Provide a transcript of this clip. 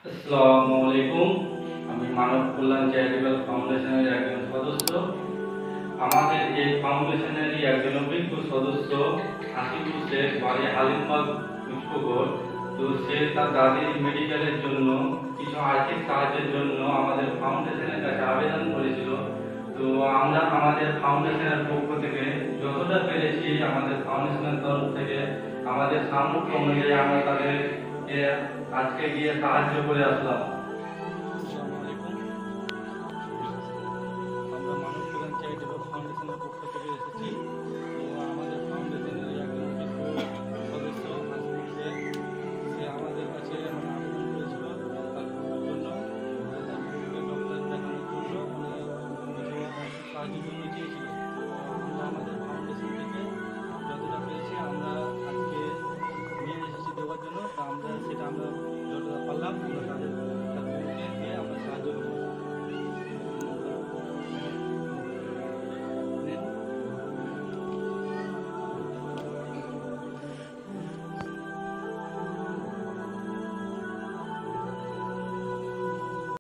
আসসালামু আলাইকুম। আমি মানব কল্যাণ চ্যারিটেবল ফাউন্ডেশনের একজন সদস্য। আমাদের এই ফাউন্ডেশনেরই একজন অভিজ্ঞ সদস্য হাসিবুল শেখ, বাড়ি হালিমবাগ পুষ্পগড়। তো সে তার দাদির মেডিকেলের জন্য কিছু আর্থিক সাহায্যের জন্য আমাদের ফাউন্ডেশনের কাছে আবেদন করেছিল। তো আমরা আমাদের ফাউন্ডেশনের পক্ষ থেকে যতটা পেরেছি, আমাদের ফাউন্ডেশনের তরফ থেকে আমাদের সামর্থ্য অনুযায়ী আমরা তাদেরকে আজকে গিয়ে সাহায্য করে আসলাম।